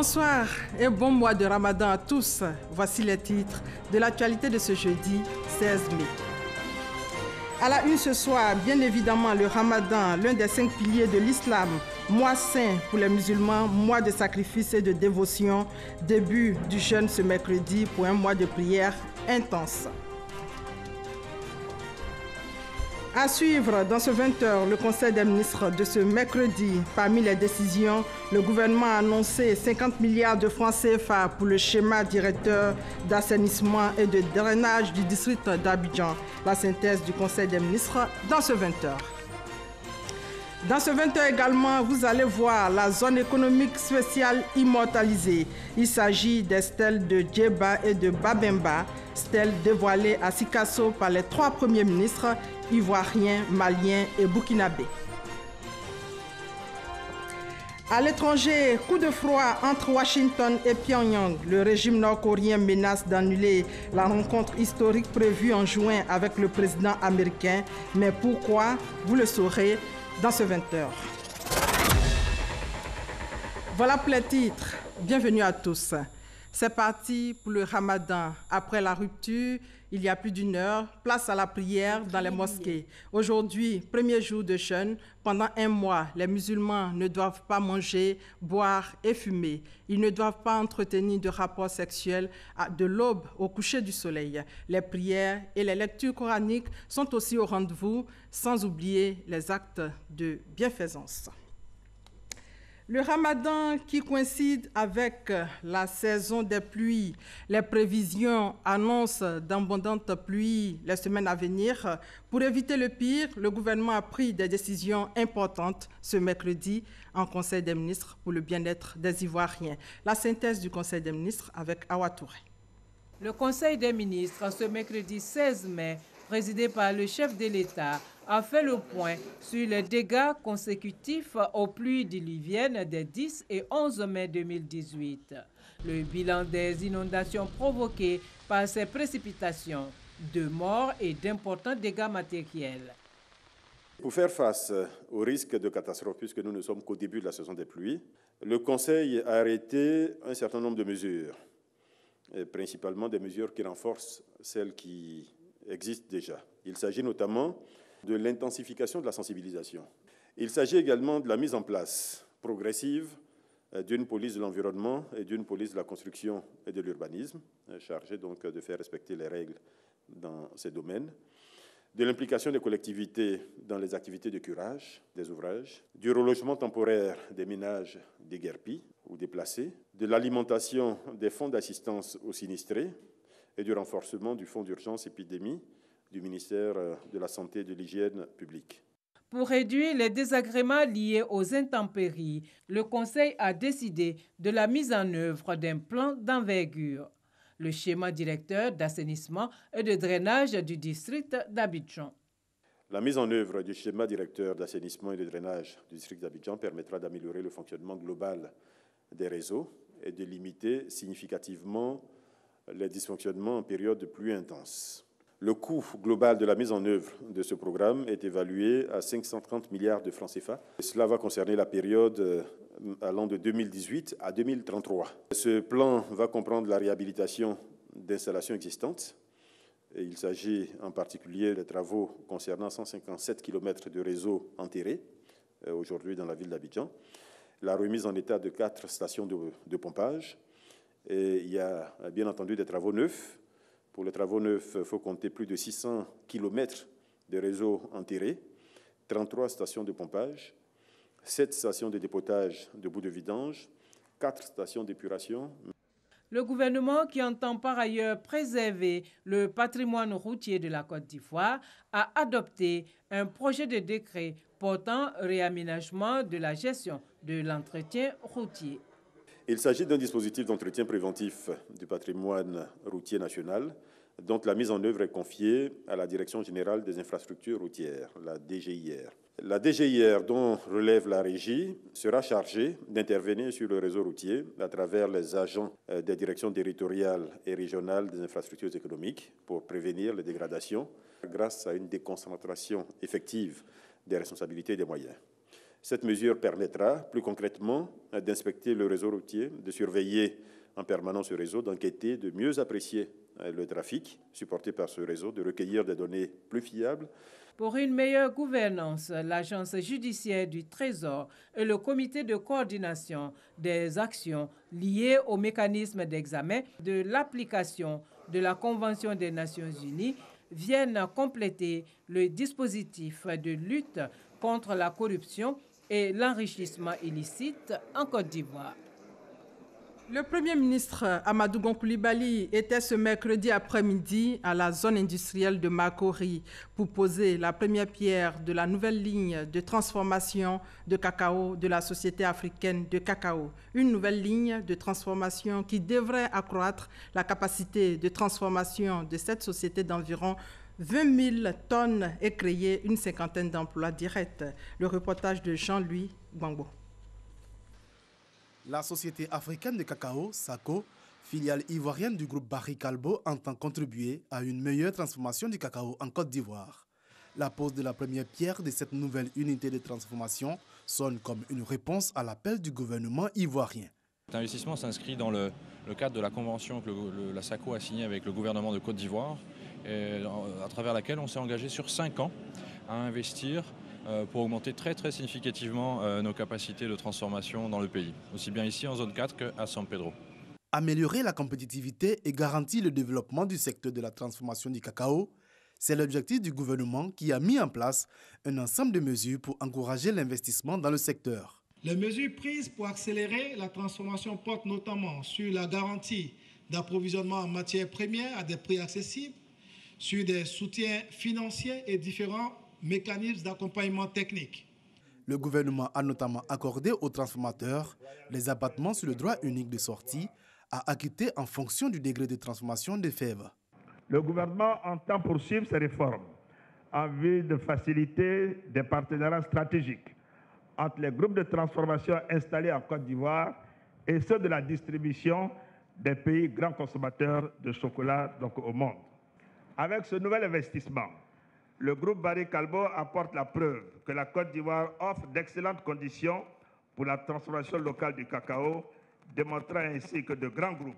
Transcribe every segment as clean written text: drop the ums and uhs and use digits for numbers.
Bonsoir et bon mois de Ramadan à tous. Voici les titres de l'actualité de ce jeudi 16 mai. À la une ce soir, bien évidemment, le Ramadan, l'un des 5 piliers de l'islam, mois saint pour les musulmans, mois de sacrifice et de dévotion, début du jeûne ce mercredi pour un mois de prière intense. À suivre dans ce 20h, le Conseil des ministres de ce mercredi. Parmi les décisions, le gouvernement a annoncé 50 milliards de francs CFA pour le schéma directeur d'assainissement et de drainage du district d'Abidjan. La synthèse du Conseil des ministres dans ce 20h. Dans ce 20h également, vous allez voir la zone économique spéciale immortalisée. Il s'agit des stèles de Djeba et de Babemba, stèles dévoilées à Sikasso par les 3 premiers ministres ivoiriens, maliens et burkinabés. À l'étranger, coup de froid entre Washington et Pyongyang. Le régime nord-coréen menace d'annuler la rencontre historique prévue en juin avec le président américain. Mais pourquoi? Vous le saurez dans ce 20h. Voilà pour les titres. Bienvenue à tous. C'est parti pour le Ramadan. Après la rupture, il y a plus d'1 heure, place à la prière dans les mosquées. Aujourd'hui, premier jour de jeûne. Pendant 1 mois, les musulmans ne doivent pas manger, boire et fumer. Ils ne doivent pas entretenir de rapports sexuels de l'aube au coucher du soleil. Les prières et les lectures coraniques sont aussi au rendez-vous, sans oublier les actes de bienfaisance. Le Ramadan qui coïncide avec la saison des pluies. Les prévisions annoncent d'abondantes pluies les semaines à venir. Pour éviter le pire, le gouvernement a pris des décisions importantes ce mercredi en Conseil des ministres pour le bien-être des Ivoiriens. La synthèse du Conseil des ministres avec Awa Touré. Le Conseil des ministres, ce mercredi 16 mai, présidé par le chef de l'État, a fait le point sur les dégâts consécutifs aux pluies diluviennes des 10 et 11 mai 2018. Le bilan des inondations provoquées par ces précipitations, 2 morts et d'importants dégâts matériels. Pour faire face au risque de catastrophe, puisque nous ne sommes qu'au début de la saison des pluies, le Conseil a arrêté un certain nombre de mesures, et principalement des mesures qui renforcent celles qui existent déjà. Il s'agit notamment de l'intensification de la sensibilisation. Il s'agit également de la mise en place progressive d'une police de l'environnement et d'une police de la construction et de l'urbanisme, chargée donc de faire respecter les règles dans ces domaines, de l'implication des collectivités dans les activités de curage des ouvrages, du relogement temporaire des ménages déguerpis ou déplacés, de l'alimentation des fonds d'assistance aux sinistrés et du renforcement du fonds d'urgence épidémie du ministère de la Santé et de l'Hygiène publique. Pour réduire les désagréments liés aux intempéries, le Conseil a décidé de la mise en œuvre d'un plan d'envergure, le schéma directeur d'assainissement et de drainage du district d'Abidjan. La mise en œuvre du schéma directeur d'assainissement et de drainage du district d'Abidjan permettra d'améliorer le fonctionnement global des réseaux et de limiter significativement les dysfonctionnements en période de pluie intense. Le coût global de la mise en œuvre de ce programme est évalué à 530 milliards de francs CFA. Cela va concerner la période allant de 2018 à 2033. Ce plan va comprendre la réhabilitation d'installations existantes. Et il s'agit en particulier des travaux concernant 157 km de réseaux enterrés aujourd'hui dans la ville d'Abidjan, la remise en état de 4 stations de pompage. Et il y a bien entendu des travaux neufs. Pour les travaux neufs, il faut compter plus de 600 km de réseaux enterrés, 33 stations de pompage, 7 stations de dépotage de boues de vidange, 4 stations d'épuration. Le gouvernement, qui entend par ailleurs préserver le patrimoine routier de la Côte d'Ivoire, a adopté un projet de décret portant réaménagement de la gestion de l'entretien routier. Il s'agit d'un dispositif d'entretien préventif du patrimoine routier national dont la mise en œuvre est confiée à la Direction générale des infrastructures routières, la DGIR. La DGIR, dont relève la régie, sera chargée d'intervenir sur le réseau routier à travers les agents des directions territoriales et régionales des infrastructures économiques pour prévenir les dégradations grâce à une déconcentration effective des responsabilités et des moyens. Cette mesure permettra plus concrètement d'inspecter le réseau routier, de surveiller en permanence ce réseau, d'enquêter, de mieux apprécier le trafic supporté par ce réseau, de recueillir des données plus fiables. Pour une meilleure gouvernance, l'Agence judiciaire du Trésor et le comité de coordination des actions liées au mécanisme d'examen de l'application de la Convention des Nations Unies viennent compléter le dispositif de lutte contre la corruption et l'enrichissement illicite en Côte d'Ivoire. Le Premier ministre Amadou Gon Coulibaly était ce mercredi après-midi à la zone industrielle de Makori pour poser la première pierre de la nouvelle ligne de transformation de cacao de la Société africaine de cacao. Une nouvelle ligne de transformation qui devrait accroître la capacité de transformation de cette société d'environ 20 000 tonnes et créer une cinquantaine d'emplois directs. Le reportage de Jean-Louis Gbangbo. La Société africaine de cacao, SACO, filiale ivoirienne du groupe Barry Callebaut, entend contribuer à une meilleure transformation du cacao en Côte d'Ivoire. La pose de la première pierre de cette nouvelle unité de transformation sonne comme une réponse à l'appel du gouvernement ivoirien. Cet investissement s'inscrit dans le cadre de la convention que la SACO a signée avec le gouvernement de Côte d'Ivoire, à travers laquelle on s'est engagé sur 5 ans à investir pour augmenter très significativement nos capacités de transformation dans le pays, aussi bien ici en zone 4 qu'à San Pedro. Améliorer la compétitivité et garantir le développement du secteur de la transformation du cacao, c'est l'objectif du gouvernement qui a mis en place un ensemble de mesures pour encourager l'investissement dans le secteur. Les mesures prises pour accélérer la transformation portent notamment sur la garantie d'approvisionnement en matières premières à des prix accessibles, sur des soutiens financiers et différents mécanismes d'accompagnement technique. Le gouvernement a notamment accordé aux transformateurs les abattements sur le droit unique de sortie à acquitter en fonction du degré de transformation des fèves. Le gouvernement entend poursuivre ces réformes en vue de faciliter des partenariats stratégiques entre les groupes de transformation installés en Côte d'Ivoire et ceux de la distribution des pays grands consommateurs de chocolat au monde. Avec ce nouvel investissement, le groupe Barry Callebaut apporte la preuve que la Côte d'Ivoire offre d'excellentes conditions pour la transformation locale du cacao, démontrant ainsi que de grands groupes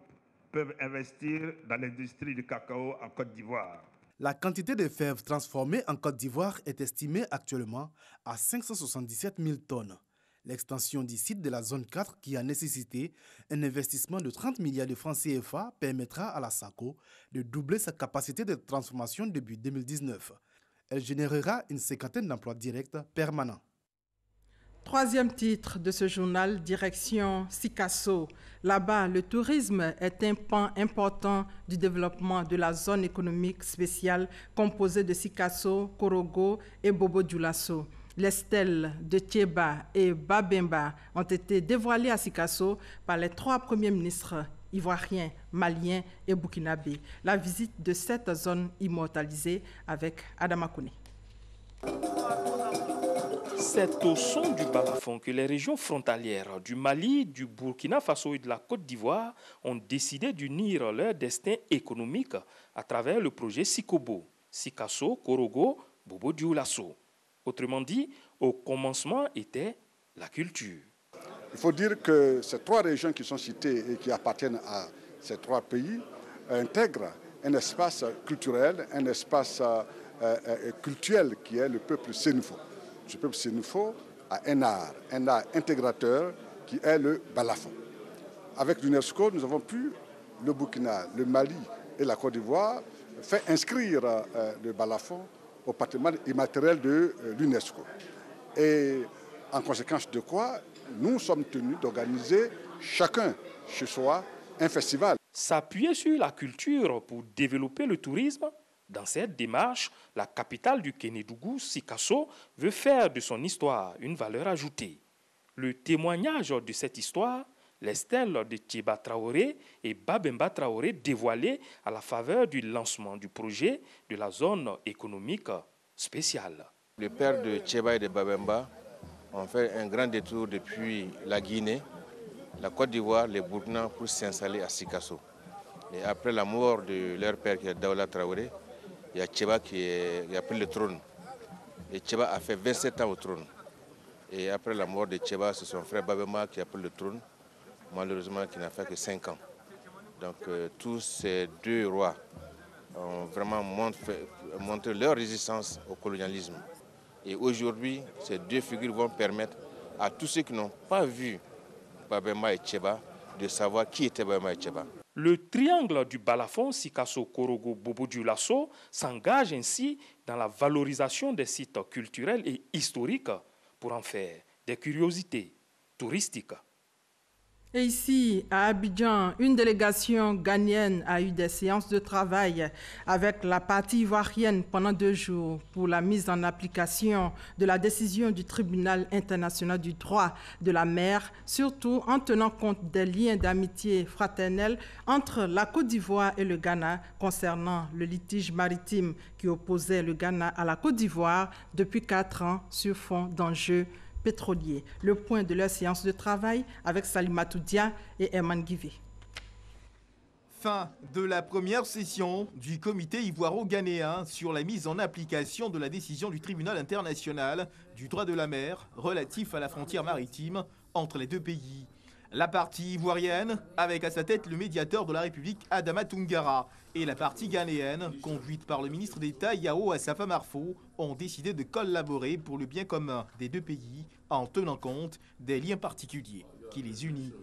peuvent investir dans l'industrie du cacao en Côte d'Ivoire. La quantité de fèves transformées en Côte d'Ivoire est estimée actuellement à 577 000 tonnes. L'extension du site de la zone 4, qui a nécessité un investissement de 30 milliards de francs CFA, permettra à la SACO de doubler sa capacité de transformation début 2019. Elle générera une cinquantaine d'emplois directs permanents. Troisième titre de ce journal, direction Sikasso. Là-bas, le tourisme est un pan important du développement de la zone économique spéciale composée de Sikasso, Korogo et Bobo-Dioulasso. Les stèles de Thiéba et Babemba ont été dévoilées à Sikasso par les 3 premiers ministres ivoiriens, maliens et burkinabés. La visite de cette zone immortalisée avec Adama Kouné. C'est au son du balafon que les régions frontalières du Mali, du Burkina Faso et de la Côte d'Ivoire ont décidé d'unir leur destin économique à travers le projet Sikobo, Sikasso, Korogo, Bobo-Dioulasso. Autrement dit, au commencement était la culture. Il faut dire que ces 3 régions qui sont citées et qui appartiennent à ces 3 pays intègrent un espace culturel, un espace cultuel qui est le peuple sénoufo. Ce peuple sénoufo a un art intégrateur qui est le balafon. Avec l'UNESCO, nous avons pu, le Burkina, le Mali et la Côte d'Ivoire, faire inscrire le balafon au patrimoine immatériel de l'UNESCO. Et en conséquence de quoi, nous sommes tenus d'organiser chacun chez soi un festival. S'appuyer sur la culture pour développer le tourisme, dans cette démarche, la capitale du Kénédougou, Sikasso, veut faire de son histoire une valeur ajoutée. Le témoignage de cette histoire, les stèles de Thiéba Traoré et Babemba Traoré dévoilées à la faveur du lancement du projet de la zone économique spéciale. Les pères de Thiéba et de Babemba ont fait un grand détour depuis la Guinée, la Côte d'Ivoire, le Burkina pour s'installer à Sikasso. Et après la mort de leur père qui est Daoula Traoré, il y a Thiéba qui a pris le trône. Et Thiéba a fait 27 ans au trône. Et après la mort de Tcheba, c'est son frère Babemba qui a pris le trône, malheureusement qui n'a fait que 5 ans. Donc tous ces deux rois ont vraiment montré leur résistance au colonialisme. Et aujourd'hui, ces deux figures vont permettre à tous ceux qui n'ont pas vu Babemba et Tcheba de savoir qui était Babemba et Tcheba. Le triangle du Balafon, Sikasso, Korogo, Bobo Dioulasso s'engage ainsi dans la valorisation des sites culturels et historiques pour en faire des curiosités touristiques. Et ici, à Abidjan, une délégation ghanéenne a eu des séances de travail avec la partie ivoirienne pendant 2 jours pour la mise en application de la décision du Tribunal international du droit de la mer, surtout en tenant compte des liens d'amitié fraternelle entre la Côte d'Ivoire et le Ghana concernant le litige maritime qui opposait le Ghana à la Côte d'Ivoire depuis 4 ans sur fond d'enjeux pétroliers. Le point de leur séance de travail avec Salimatou Dia et Herman Guivé. Fin de la première session du comité ivoiro-ghanéen sur la mise en application de la décision du tribunal international du droit de la mer relatif à la frontière maritime entre les deux pays. La partie ivoirienne, avec à sa tête le médiateur de la République Adama Toungara, et la partie ghanéenne, conduite par le ministre d'État Yao Assafa Marfo, ont décidé de collaborer pour le bien commun des deux pays en tenant compte des liens particuliers qui les unissent.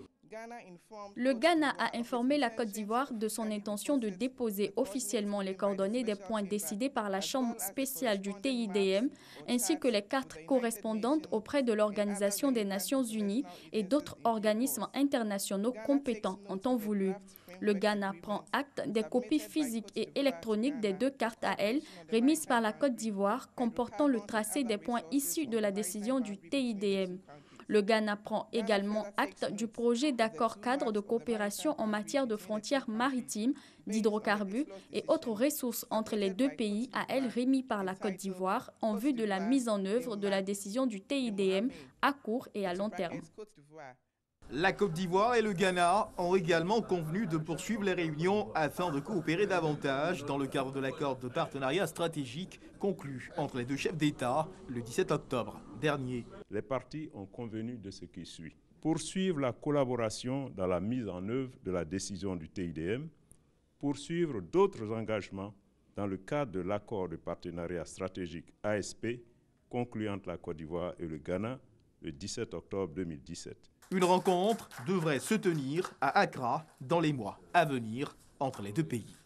Le Ghana a informé la Côte d'Ivoire de son intention de déposer officiellement les coordonnées des points décidés par la Chambre spéciale du TIDM ainsi que les cartes correspondantes auprès de l'Organisation des Nations Unies et d'autres organismes internationaux compétents en temps voulu. Le Ghana prend acte des copies physiques et électroniques des 2 cartes à elle remises par la Côte d'Ivoire comportant le tracé des points issus de la décision du TIDM. Le Ghana prend également acte du projet d'accord cadre de coopération en matière de frontières maritimes, d'hydrocarbures et autres ressources entre les deux pays à elle remis par la Côte d'Ivoire en vue de la mise en œuvre de la décision du TIDM à court et à long terme. La Côte d'Ivoire et le Ghana ont également convenu de poursuivre les réunions afin de coopérer davantage dans le cadre de l'accord de partenariat stratégique conclu entre les deux chefs d'État le 17 octobre dernier. Les parties ont convenu de ce qui suit. Poursuivre la collaboration dans la mise en œuvre de la décision du TIDM, poursuivre d'autres engagements dans le cadre de l'accord de partenariat stratégique ASP conclu entre la Côte d'Ivoire et le Ghana le 17 octobre 2017. Une rencontre devrait se tenir à Accra dans les mois à venir entre les deux pays.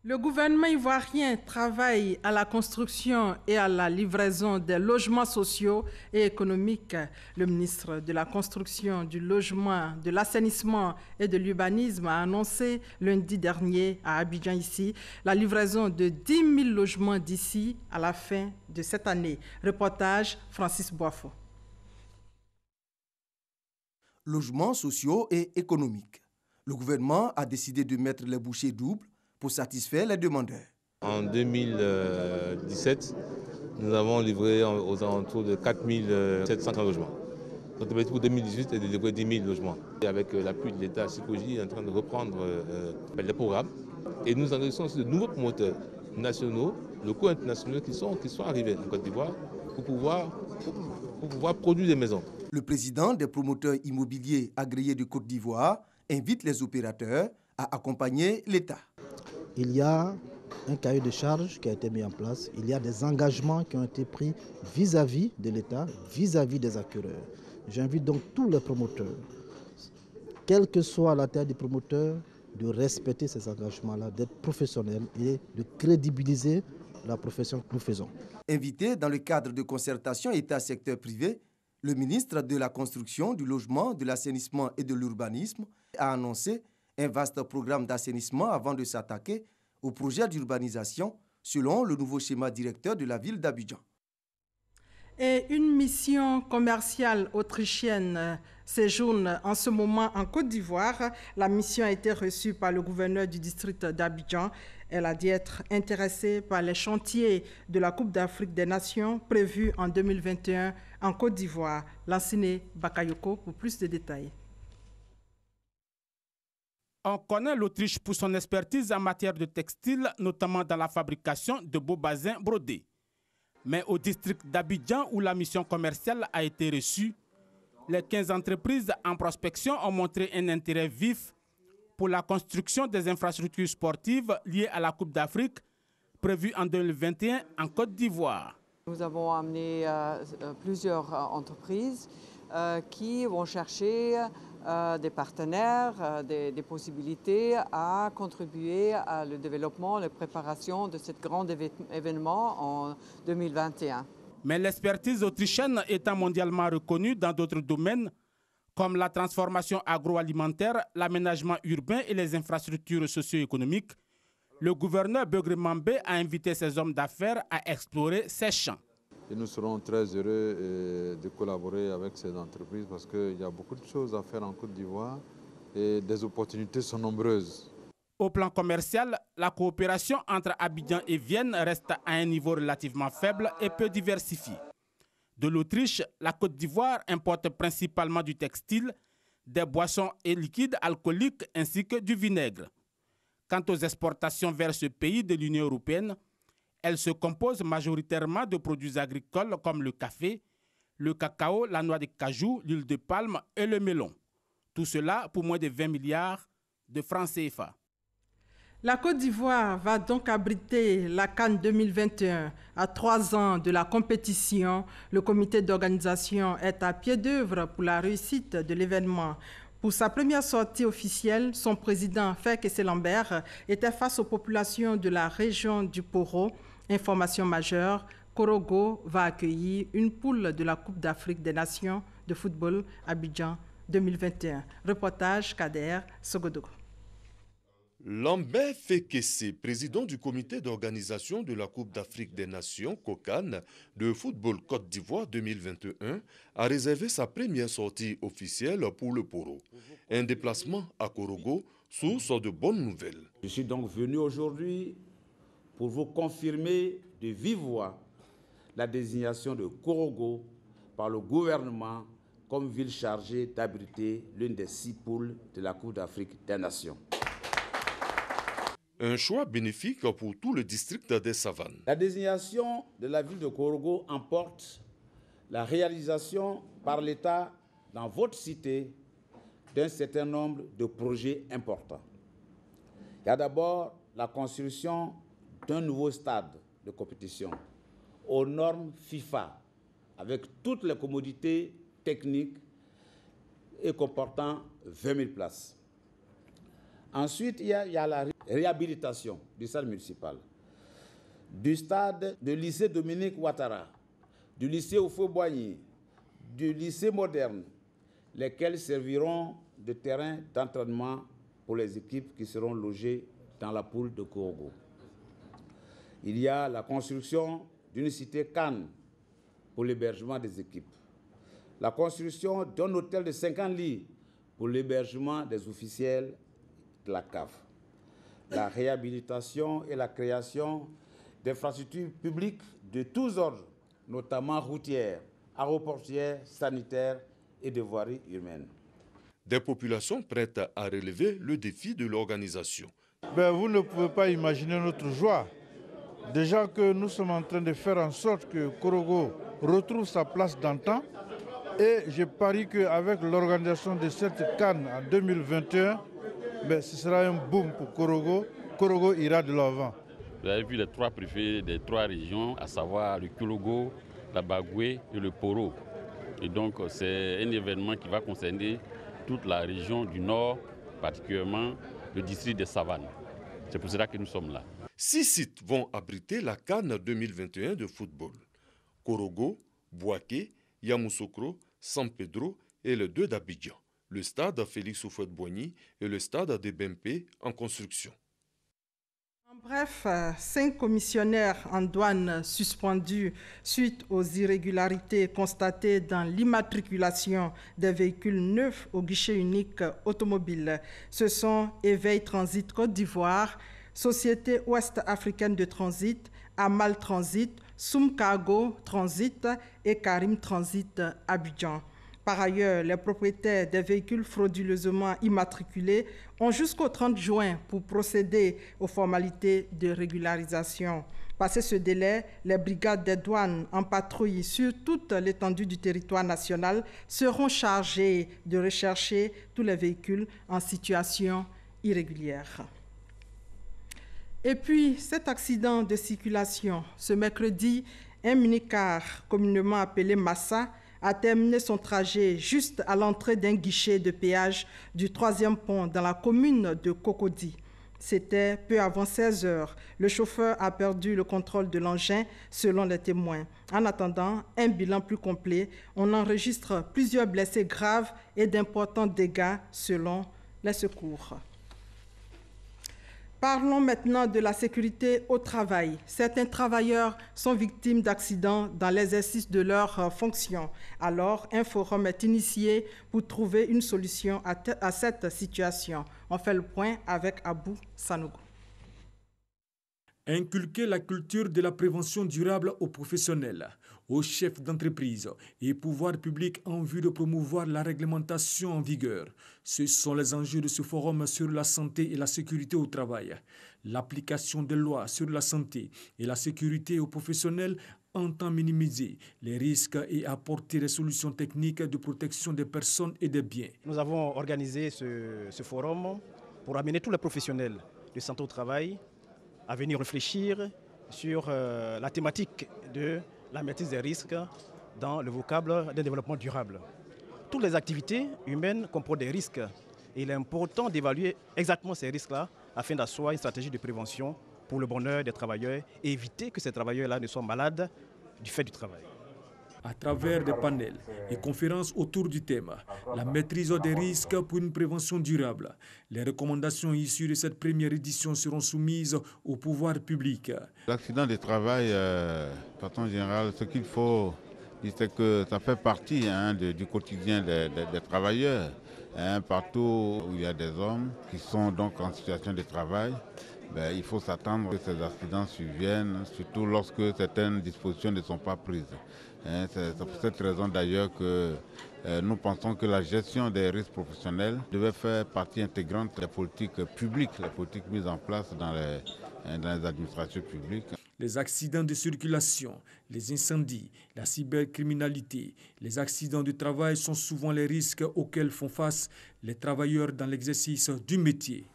Le gouvernement ivoirien travaille à la construction et à la livraison des logements sociaux et économiques. Le ministre de la Construction, du Logement, de l'Assainissement et de l'Urbanisme a annoncé lundi dernier à Abidjan ici la livraison de 10 000 logements d'ici à la fin de cette année. Reportage Francis Boifo. Logements sociaux et économiques. Le gouvernement a décidé de mettre les bouchées doubles pour satisfaire les demandeurs. En 2017, nous avons livré aux alentours de 4 700 logements. Notre objectif pour 2018 est de livrer 10 000 logements. Et avec l'appui de l'État, Sikoji est en train de reprendre les programmes. Et nous enregistrons aussi de nouveaux promoteurs nationaux, locaux internationaux qui sont arrivés en Côte d'Ivoire pour pouvoir produire des maisons. Le président des promoteurs immobiliers agréés de Côte d'Ivoire invite les opérateurs à accompagner l'État. Il y a un cahier de charges qui a été mis en place. Il y a des engagements qui ont été pris vis-à-vis de l'État, vis-à-vis des acquéreurs. J'invite donc tous les promoteurs, quelle que soit la taille des promoteurs, de respecter ces engagements-là, d'être professionnels et de crédibiliser la profession que nous faisons. Invité dans le cadre de concertation État-secteur privé, le ministre de la Construction, du Logement, de l'Assainissement et de l'Urbanisme a annoncé un vaste programme d'assainissement avant de s'attaquer au projet d'urbanisation selon le nouveau schéma directeur de la ville d'Abidjan. Et une mission commerciale autrichienne séjourne en ce moment en Côte d'Ivoire. La mission a été reçue par le gouverneur du district d'Abidjan. Elle a dit être intéressée par les chantiers de la Coupe d'Afrique des Nations prévus en 2021 en Côte d'Ivoire. Lansine Bakayoko pour plus de détails. On connaît l'Autriche pour son expertise en matière de textile, notamment dans la fabrication de beaux basins brodés. Mais au district d'Abidjan, où la mission commerciale a été reçue, les 15 entreprises en prospection ont montré un intérêt vif pour la construction des infrastructures sportives liées à la Coupe d'Afrique prévue en 2021 en Côte d'Ivoire. Nous avons amené plusieurs entreprises qui vont chercher des partenaires, des possibilités à contribuer à le développement, la préparation de ce grand événement en 2021. Mais l'expertise autrichienne étant mondialement reconnue dans d'autres domaines, comme la transformation agroalimentaire, l'aménagement urbain et les infrastructures socio-économiques, le gouverneur Beugre Mambé a invité ses hommes d'affaires à explorer ces champs. Et nous serons très heureux de collaborer avec ces entreprises parce qu'il y a beaucoup de choses à faire en Côte d'Ivoire et des opportunités sont nombreuses. Au plan commercial, la coopération entre Abidjan et Vienne reste à un niveau relativement faible et peu diversifié. De l'Autriche, la Côte d'Ivoire importe principalement du textile, des boissons et liquides alcooliques ainsi que du vinaigre. Quant aux exportations vers ce pays de l'Union européenne, elles se composent majoritairement de produits agricoles comme le café, le cacao, la noix de cajou, l'huile de palme et le melon. Tout cela pour moins de 20 milliards de francs CFA. La Côte d'Ivoire va donc abriter la CAN 2021. À 3 ans de la compétition, le comité d'organisation est à pied d'œuvre pour la réussite de l'événement. Pour sa première sortie officielle, son président, Fekese Lambert, était face aux populations de la région du Poro. Information majeure, Korogo va accueillir une poule de la Coupe d'Afrique des Nations de football Abidjan 2021. Reportage Kader Sogodogo. Lambert Fekese, président du comité d'organisation de la Coupe d'Afrique des Nations, COCAN, de football Côte d'Ivoire 2021, a réservé sa première sortie officielle pour le Poro. Un déplacement à Korogo, source de bonnes nouvelles. Je suis donc venu aujourd'hui pour vous confirmer de vive voix la désignation de Korogo par le gouvernement comme ville chargée d'abriter l'une des 6 poules de la Coupe d'Afrique des Nations. Un choix bénéfique pour tout le district des Savanes. La désignation de la ville de Korogo emporte la réalisation par l'État dans votre cité d'un certain nombre de projets importants. Il y a d'abord la construction d'un nouveau stade de compétition aux normes FIFA avec toutes les commodités techniques et comportant 20 000 places. Ensuite, il y a la réhabilitation du stade municipal, du stade de lycée Dominique Ouattara, du lycée Houphouët-Boigny, du lycée moderne, lesquels serviront de terrain d'entraînement pour les équipes qui seront logées dans la poule de Korogo. Il y a la construction d'une cité Cannes pour l'hébergement des équipes, la construction d'un hôtel de 50 lits pour l'hébergement des officiels de la CAF, la réhabilitation et la création d'infrastructures publiques de tous ordres, notamment routières, aéroportuaires, sanitaires et de voiries humaines. Des populations prêtes à relever le défi de l'organisation. Vous ne pouvez pas imaginer notre joie. Déjà que nous sommes en train de faire en sorte que Korogo retrouve sa place d'antan. Et je parie qu'avec l'organisation de cette CAN en 2021, ce sera un boom pour Korogo. Korogo ira de l'avant. Vous avez vu les 3 préfets des 3 régions, à savoir le Korogo, la Bagoué et le Poro. Et donc c'est un événement qui va concerner toute la région du Nord, particulièrement le district des Savanes. C'est pour cela que nous sommes là. 6 sites vont abriter la CAN 2021 de football. Korogo, Bouaké, Yamoussoukro, San Pedro et le 2 d'Abidjan. Le stade Félix Houphouët-Boigny et le stade de Bempé en construction. En bref, 5 commissionnaires en douane suspendus suite aux irrégularités constatées dans l'immatriculation des véhicules neufs au guichet unique automobile. Ce sont Éveil Transit Côte d'Ivoire, Société Ouest-Africaine de Transit, Amal Transit, Soum Cargo Transit et Karim Transit Abidjan. Par ailleurs, les propriétaires des véhicules frauduleusement immatriculés ont jusqu'au 30 juin pour procéder aux formalités de régularisation. Passé ce délai, les brigades des douanes en patrouille sur toute l'étendue du territoire national seront chargées de rechercher tous les véhicules en situation irrégulière. Et puis, cet accident de circulation, ce mercredi, un minicar communément appelé Massa a terminé son trajet juste à l'entrée d'un guichet de péage du 3e pont dans la commune de Cocody. C'était peu avant 16 heures. Le chauffeur a perdu le contrôle de l'engin, selon les témoins. En attendant un bilan plus complet, on enregistre plusieurs blessés graves et d'importants dégâts, selon les secours. Parlons maintenant de la sécurité au travail. Certains travailleurs sont victimes d'accidents dans l'exercice de leurs fonctions. Alors, un forum est initié pour trouver une solution à cette situation. On fait le point avec Abou Sanogo. Inculquer la culture de la prévention durable aux professionnels, aux chefs d'entreprise et pouvoirs publics en vue de promouvoir la réglementation en vigueur. Ce sont les enjeux de ce forum sur la santé et la sécurité au travail. L'application des lois sur la santé et la sécurité aux professionnels entend minimiser les risques et apporter des solutions techniques de protection des personnes et des biens. Nous avons organisé ce forum pour amener tous les professionnels de santé au travail à venir réfléchir sur la thématique de la maîtrise des risques dans le vocable d'un développement durable. Toutes les activités humaines comportent des risques et il est important d'évaluer exactement ces risques-là afin d'asseoir une stratégie de prévention pour le bonheur des travailleurs et éviter que ces travailleurs-là ne soient malades du fait du travail. À travers des panels et conférences autour du thème, la maîtrise des risques pour une prévention durable. Les recommandations issues de cette première édition seront soumises au pouvoir public. L'accident de travail, de façon générale, ce qu'il faut dire, c'est que ça fait partie du quotidien des travailleurs. Partout où il y a des hommes qui sont donc en situation de travail, il faut s'attendre que ces accidents surviennent, surtout lorsque certaines dispositions ne sont pas prises. C'est pour cette raison d'ailleurs que nous pensons que la gestion des risques professionnels devait faire partie intégrante des politiques publiques, les politiques mises en place dans les administrations publiques. Les accidents de circulation, les incendies, la cybercriminalité, les accidents de travail sont souvent les risques auxquels font face les travailleurs dans l'exercice du métier.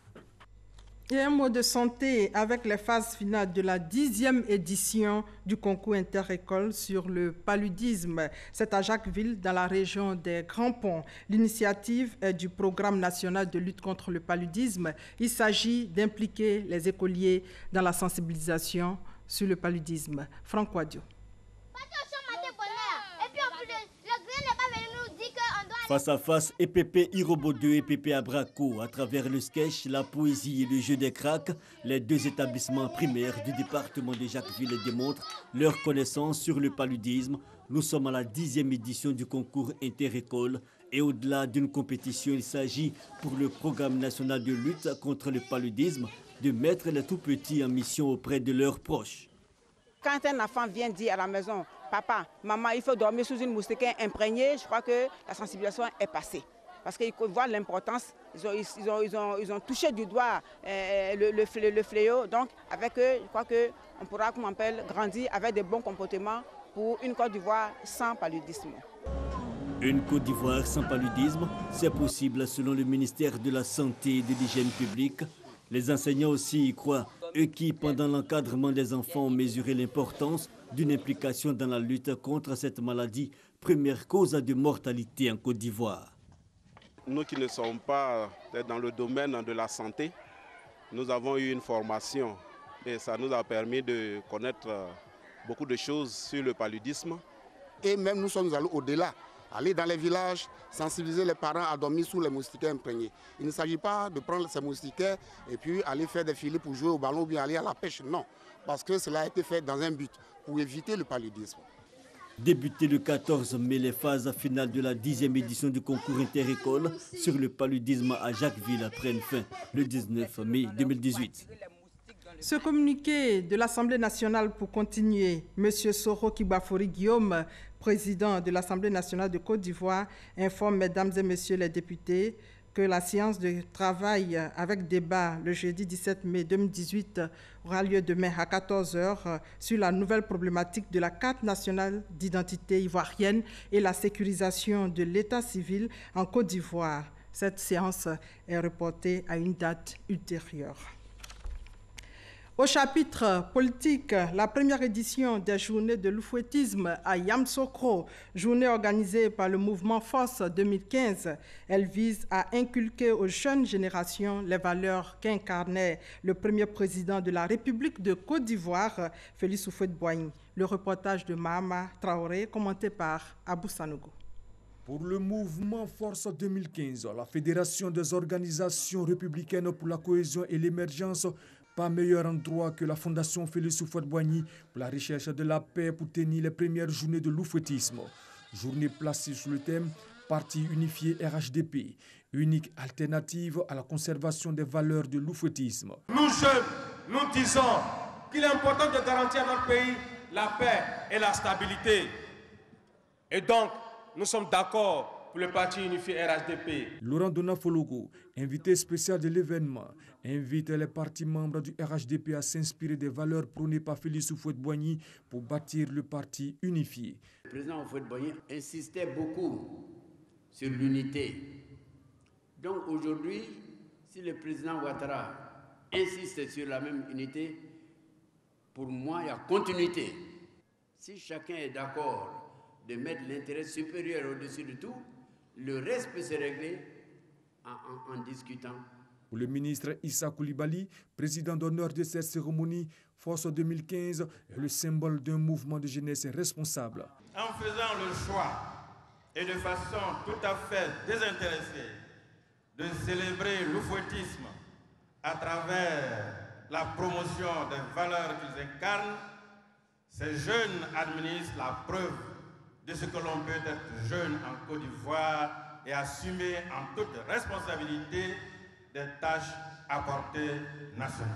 Et un mot de santé avec les phases finales de la 10e édition du concours inter-école sur le paludisme. C'est à Jacquesville, dans la région des Grands Ponts. L'initiative est du Programme national de lutte contre le paludisme. Il s'agit d'impliquer les écoliers dans la sensibilisation sur le paludisme. Franck Wadio. Face à face, EPP Irobo 2 et EPP Abraco, à travers le sketch, la poésie et le jeu des cracks, les deux établissements primaires du département de Jacquesville démontrent leur connaissance sur le paludisme. Nous sommes à la 10e édition du concours inter-école et au-delà d'une compétition, il s'agit pour le Programme national de lutte contre le paludisme de mettre les tout-petits en mission auprès de leurs proches. Quand un enfant vient dire à la maison, papa, maman, il faut dormir sous une moustiquaire imprégnée, je crois que la sensibilisation est passée. Parce qu'ils voient l'importance, ils ont touché du doigt le fléau. Donc avec eux, je crois qu'on pourra, comme on appelle, grandir avec des bons comportements pour une Côte d'Ivoire sans paludisme. Une Côte d'Ivoire sans paludisme, c'est possible selon le ministère de la Santé et de l'Hygiène publique. Les enseignants aussi y croient, eux qui, pendant l'encadrement des enfants, ont mesuré l'importance d'une implication dans la lutte contre cette maladie, première cause de mortalité en Côte d'Ivoire. Nous qui ne sommes pas dans le domaine de la santé, nous avons eu une formation et ça nous a permis de connaître beaucoup de choses sur le paludisme. Et même nous sommes allés au-delà, aller dans les villages, sensibiliser les parents à dormir sous les moustiquaires imprégnés. Il ne s'agit pas de prendre ces moustiquaires et puis aller faire des filets pour jouer au ballon ou bien aller à la pêche, non. Parce que cela a été fait dans un but, pour éviter le paludisme. Débuté le 14 mai, les phases finales de la 10e édition du concours inter-école sur le paludisme à Jacquesville prennent fin le 19 mai 2018. Ce communiqué de l'Assemblée nationale pour continuer, M. Soro Kibafori Guillaume, président de l'Assemblée nationale de Côte d'Ivoire, informe mesdames et messieurs les députés, que la séance de travail avec débat le jeudi 17 mai 2018 aura lieu demain à 14h sur la nouvelle problématique de la carte nationale d'identité ivoirienne et la sécurisation de l'état civil en Côte d'Ivoire. Cette séance est reportée à une date ultérieure. Au chapitre politique, la première édition des journées de l'oufouettisme à Yamoussoukro, journée organisée par le mouvement Force 2015, elle vise à inculquer aux jeunes générations les valeurs qu'incarnait le premier président de la République de Côte d'Ivoire, Félix Houphouët-Boigny. Le reportage de Mahama Traoré, commenté par Abou Sanogo. Pour le mouvement Force 2015, la Fédération des organisations républicaines pour la cohésion et l'émergence, pas meilleur endroit que la Fondation Félix Houphouët-Boigny pour la recherche de la paix pour tenir les premières journées de l'oufouettisme. Journée placée sous le thème Parti unifié RHDP, unique alternative à la conservation des valeurs de l'oufouettisme. Nous jeunes, nous disons qu'il est important de garantir à notre pays la paix et la stabilité. Et donc, nous sommes d'accord pour le parti unifié RHDP. Laurent Donafologo, invité spécial de l'événement, invite les partis membres du RHDP à s'inspirer des valeurs prônées par Félix Houphouët-Boigny pour bâtir le parti unifié. Le président Houphouët-Boigny insistait beaucoup sur l'unité. Donc aujourd'hui, si le président Ouattara insiste sur la même unité, pour moi, il y a continuité. Si chacun est d'accord de mettre l'intérêt supérieur au-dessus de tout, le reste peut se régler en discutant. Pour le ministre Issa Coulibaly, président d'honneur de cette cérémonie, Force 2015 est le symbole d'un mouvement de jeunesse responsable. En faisant le choix, et de façon tout à fait désintéressée, de célébrer l'oufouettisme à travers la promotion des valeurs qu'ils incarnent, ces jeunes administrent la preuve de ce que l'on peut être jeune en Côte d'Ivoire et assumer en toute responsabilité des tâches à portée nationale.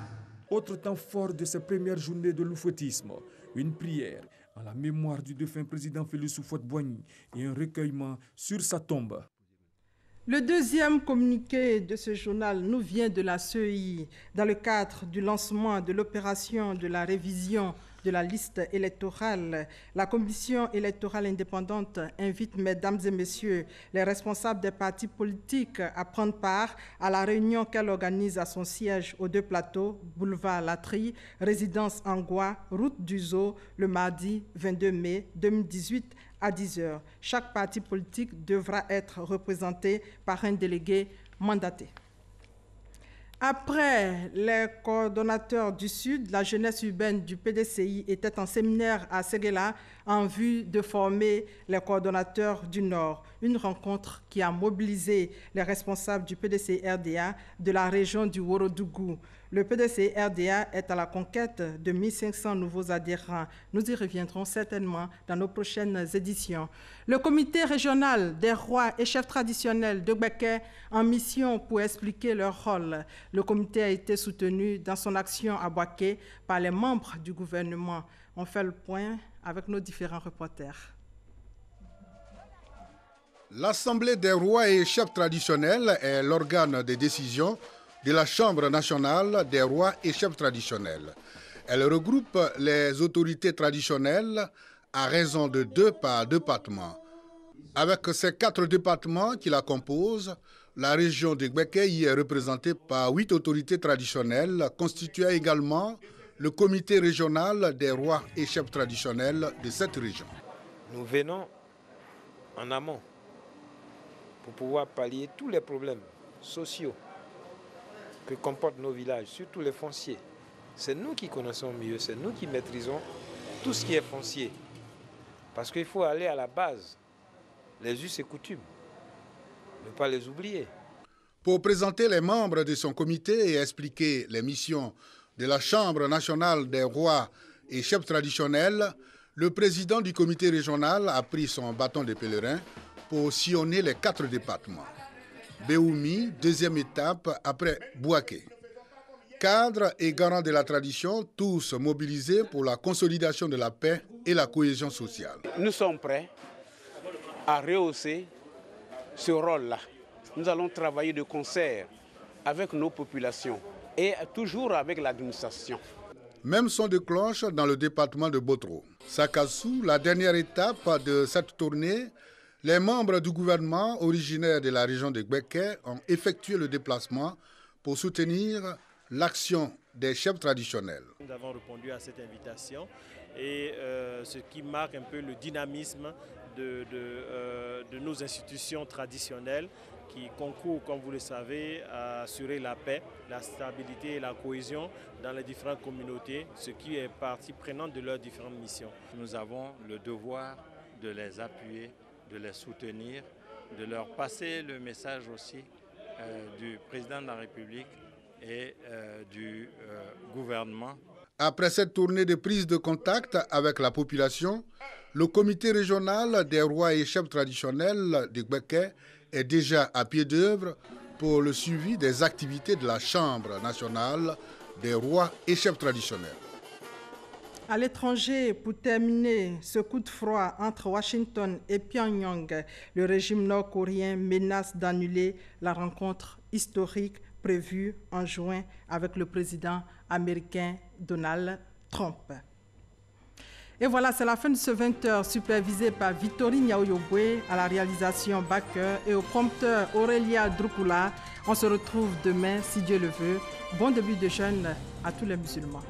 Autre temps fort de ces premières journées de l'oufouettisme, une prière en la mémoire du défunt président Félix Houphouët-Boigny et un recueillement sur sa tombe. Le deuxième communiqué de ce journal nous vient de la CEI dans le cadre du lancement de l'opération de la révision de la liste électorale. La commission électorale indépendante invite, mesdames et messieurs, les responsables des partis politiques à prendre part à la réunion qu'elle organise à son siège aux Deux Plateaux, boulevard Latry, résidence Angois, route du Zoo, le mardi 22 mai 2018 à 10h. Chaque parti politique devra être représenté par un délégué mandaté. Après les coordonnateurs du Sud, la jeunesse urbaine du PDCI était en séminaire à Séguéla en vue de former les coordonnateurs du Nord. Une rencontre qui a mobilisé les responsables du PDCI-RDA de la région du Ourodougou. Le PDCI-RDA est à la conquête de 1500 nouveaux adhérents. Nous y reviendrons certainement dans nos prochaines éditions. Le comité régional des rois et chefs traditionnels de Gbeke en mission pour expliquer leur rôle. Le comité a été soutenu dans son action à Boaké par les membres du gouvernement. On fait le point avec nos différents reporters. L'Assemblée des rois et chefs traditionnels est l'organe de décision de la Chambre nationale des rois et chefs traditionnels. Elle regroupe les autorités traditionnelles à raison de 2 par département. Avec ces 4 départements qui la composent, la région de Gbeke y est représentée par 8 autorités traditionnelles, constituant également le comité régional des rois et chefs traditionnels de cette région. Nous venons en amont pour pouvoir pallier tous les problèmes sociaux que comportent nos villages, surtout les fonciers. C'est nous qui connaissons mieux, c'est nous qui maîtrisons tout ce qui est foncier. Parce qu'il faut aller à la base, les us et coutumes, ne pas les oublier. Pour présenter les membres de son comité et expliquer les missions de la Chambre nationale des rois et chefs traditionnels, le président du comité régional a pris son bâton de pèlerin pour sillonner les 4 départements. Béoumi, deuxième étape après Boaké. Cadres et garants de la tradition, tous mobilisés pour la consolidation de la paix et la cohésion sociale. Nous sommes prêts à rehausser ce rôle-là, nous allons travailler de concert avec nos populations et toujours avec l'administration. Même son de cloche dans le département de Botro. Sakassou, la dernière étape de cette tournée, les membres du gouvernement originaires de la région de Gbeke ont effectué le déplacement pour soutenir l'action des chefs traditionnels. Nous avons répondu à cette invitation et ce qui marque un peu le dynamisme de nos institutions traditionnelles qui concourent, comme vous le savez, à assurer la paix, la stabilité et la cohésion dans les différentes communautés, ce qui est partie prenante de leurs différentes missions. Nous avons le devoir de les appuyer, de les soutenir, de leur passer le message aussi du président de la République et du gouvernement. Après cette tournée de prise de contact avec la population, le comité régional des rois et chefs traditionnels de Gbeke est déjà à pied d'œuvre pour le suivi des activités de la Chambre nationale des rois et chefs traditionnels. À l'étranger, pour terminer ce coup de froid entre Washington et Pyongyang, le régime nord-coréen menace d'annuler la rencontre historique prévue en juin avec le président américain Donald Trump. Et voilà, c'est la fin de ce 20h supervisé par Vittori Niaoyobwe à la réalisation Baker et au prompteur Aurélia Drukula. On se retrouve demain, si Dieu le veut. Bon début de jeûne à tous les musulmans.